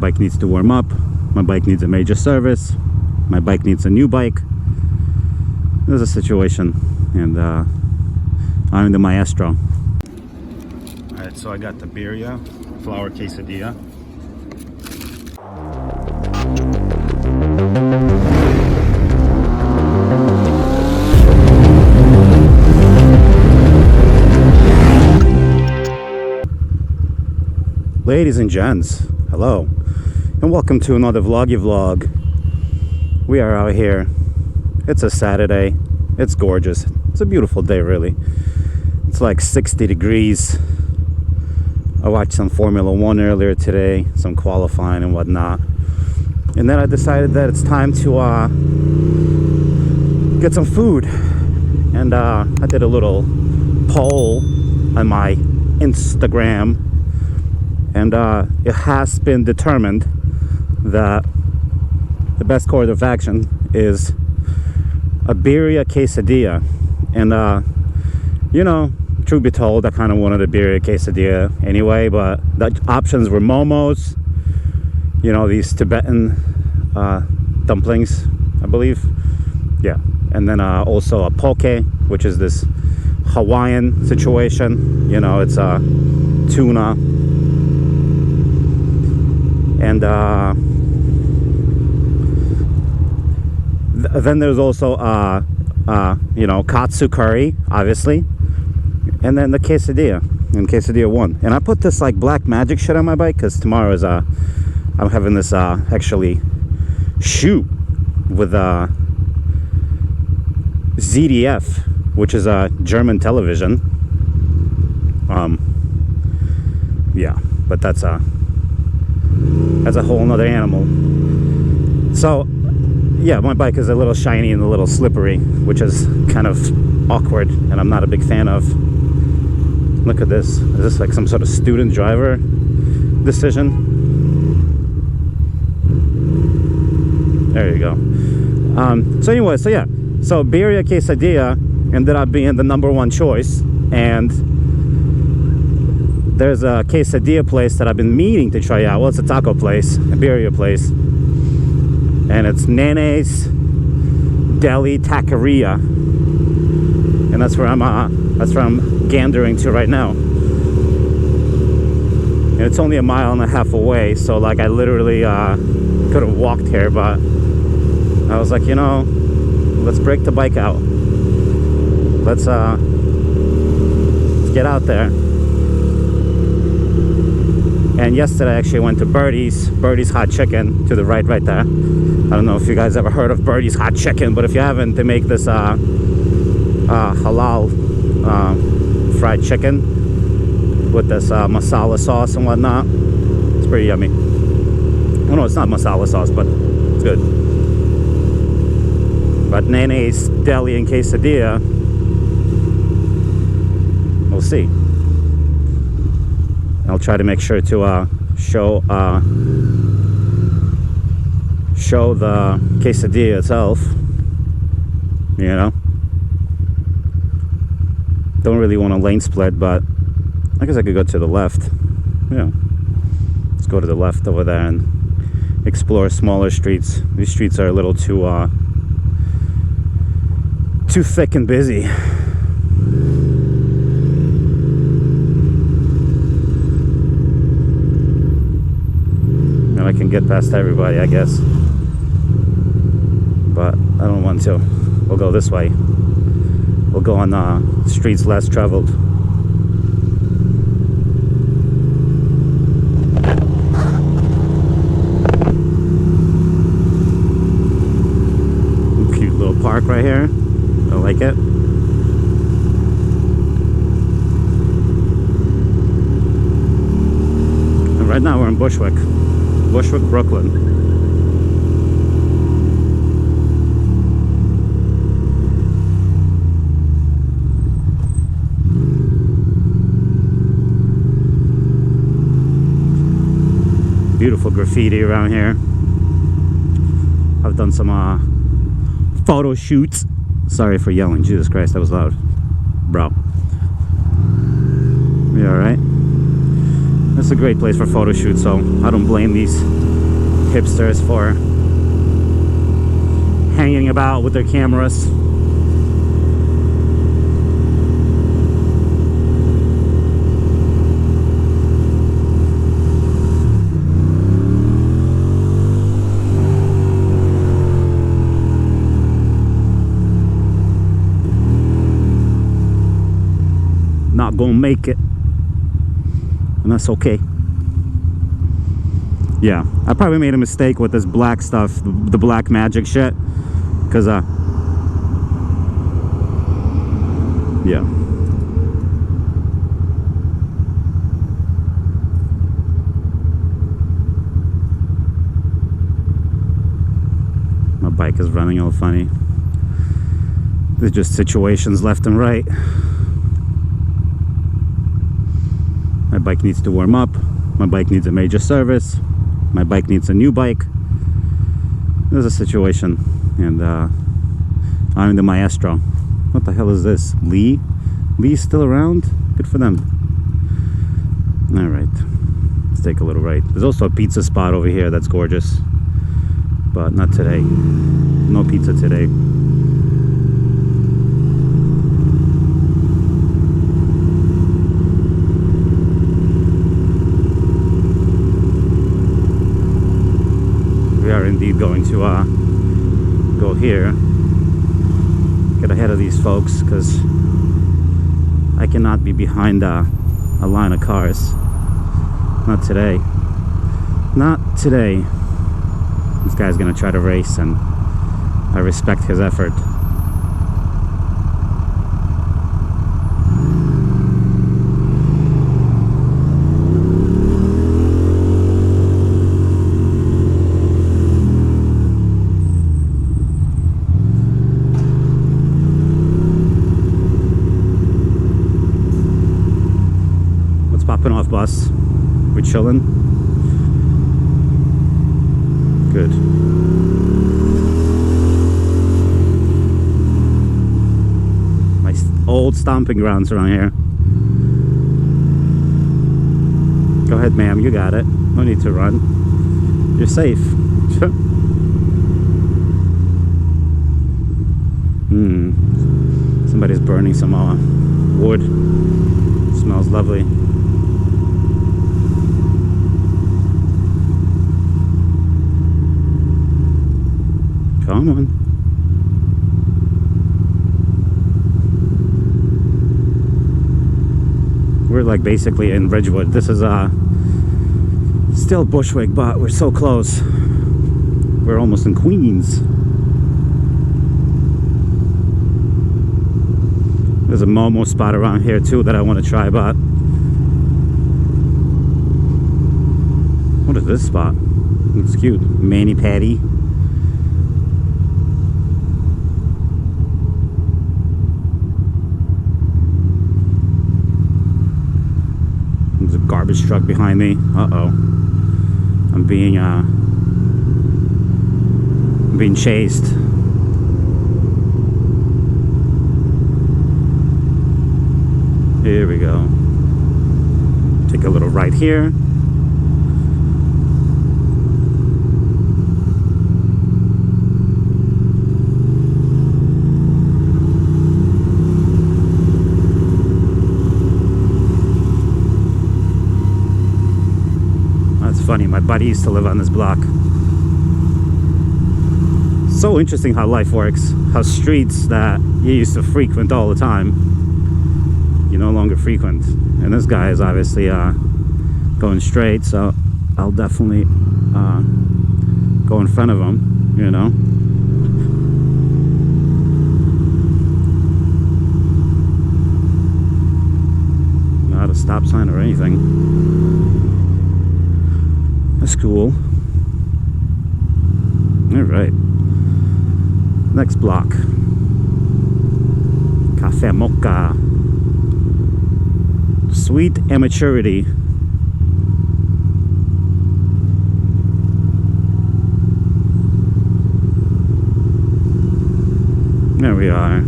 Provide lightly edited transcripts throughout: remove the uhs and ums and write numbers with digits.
bike needs to warm up, my bike needs a major service, my bike needs a new bike. There's a situation, and I'm the maestro. Alright, so I got the Birria flour quesadilla. Ladies and gents, hello, and welcome to another vloggy vlog. We are out here. It's a Saturday. It's gorgeous. It's a beautiful day, really. It's like 60 degrees. I watched some Formula 1 earlier today, some qualifying and whatnot. And then I decided that it's time to get some food. And I did a little poll on my Instagram. And it has been determined that the best course of action is a Birria quesadilla. And you know, truth be told, I kind of wanted a Birria quesadilla anyway, but the options were momos, you know, these Tibetan dumplings, I believe. Yeah. And then also a poke, which is this Hawaiian situation. You know, it's tuna. And then there's also you know, katsu curry, obviously, and then the quesadilla, and quesadilla 1. And I put this like black magic shit on my bike because tomorrow is I'm having this actually shoot with ZDF, which is a German television. Yeah, but that's a whole nother animal. So yeah, my bike is a little shiny and a little slippery, which is kind of awkward, and I'm not a big fan of. Look at this. Is this like some sort of student driver decision? There you go. So anyway, so yeah, so Birria quesadilla ended up being the #1 choice, and there's a quesadilla place that I've been meaning to try out. Well, it's a taco place, a Birria place, and it's Nene's Deli Taqueria, and that's where I'm gandering to right now. And it's only 1.5 miles away, so like I literally could have walked here, but I was like, you know, let's break the bike out. Let's get out there. And yesterday I actually went to Birdies hot chicken to the right there. I don't know if you guys ever heard of Birdies hot chicken, but if you haven't, they make this halal fried chicken with this masala sauce and whatnot. It's pretty yummy. Oh no, it's not masala sauce, but it's good. But Nene's Deli and Quesadilla, we'll see. I'll try to make sure to show the quesadilla itself. You know, don't really want a lane split, but I guess I could go to the left. Yeah, let's go to the left over there and explore smaller streets. These streets are a little too thick and busy. I can get past everybody, I guess, but I don't want to. We'll go this way. We'll go on streets less traveled. Cute little park right here. I like it. And right now we're in Bushwick Brooklyn. Beautiful graffiti around here. I've done some photo shoots. Sorry for yelling. Jesus Christ, that was loud. Bro. You alright? It's a great place for photo shoots, so I don't blame these hipsters for hanging about with their cameras. Not gonna make it, and that's okay. Yeah, I probably made a mistake with this black stuff, the black magic shit, because yeah, my bike is running all funny. There's just situations left and right. My bike needs to warm up. My bike needs a major service. My bike needs a new bike. There's a situation, and I'm the maestro. What the hell is this? Lee? Lee's still around? Good for them. All right, let's take a little right. There's also a pizza spot over here that's gorgeous, but not today. No pizza today. We are indeed going to go here, get ahead of these folks, because I cannot be behind a line of cars. Not today. Not today. This guy's gonna try to race, and I respect his effort. Off bus, we're chilling. Good. My old stomping grounds around here. Go ahead, ma'am, you got it. No need to run. You're safe. Somebody's burning some wood. Smells lovely. Come on. We're like basically in Ridgewood. This is still Bushwick, but we're so close. We're almost in Queens. There's a Momo spot around here too that I want to try, but what is this spot? It's cute. Mani Patty. There's a garbage truck behind me. Uh-oh. I'm being chased. Here we go. Take a little right here. That's funny. My buddy used to live on this block. So interesting how life works. How streets that you used to frequent all the time, you no longer frequent. And this guy is obviously going straight, so I'll definitely go in front of him, you know. Not a stop sign or anything. That's cool. All right. Next block. Cafe Mocha. Sweet Immaturity. There we are.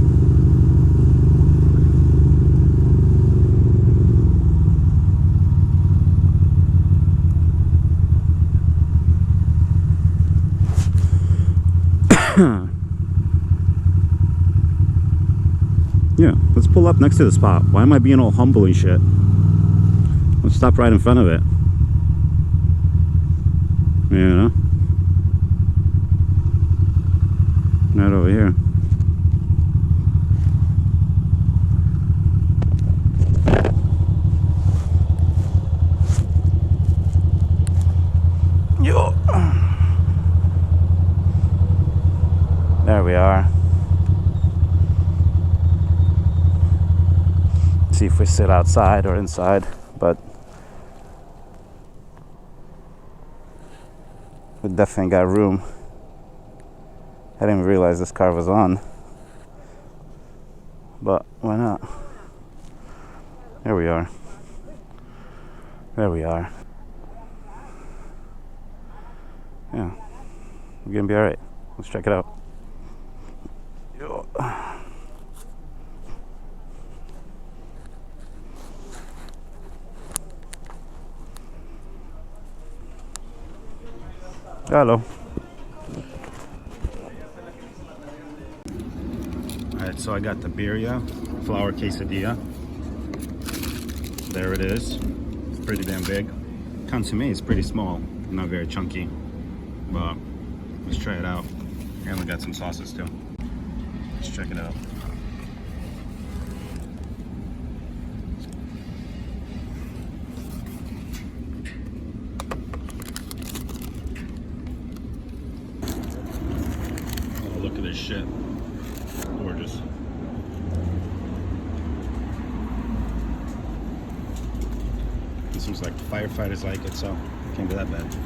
Yeah, let's pull up next to the spot. Why am I being all humble and shit? Let's stop right in front of it. You know? Right over here. Yo. There we are. See if we sit outside or inside, but we definitely got room. I didn't even realize this car was on, but why not? There we are. There we are. Yeah, we're gonna be all right. Let's check it out. Yo. Hello. Alright, so I got the Birria flour quesadilla. There it is. It's pretty damn big. Consommé is pretty small, not very chunky. But let's try it out. And we got some sauces too. Let's check it out. Oh, look at this shit. Gorgeous. This seems like firefighters like it, so it can't be that bad.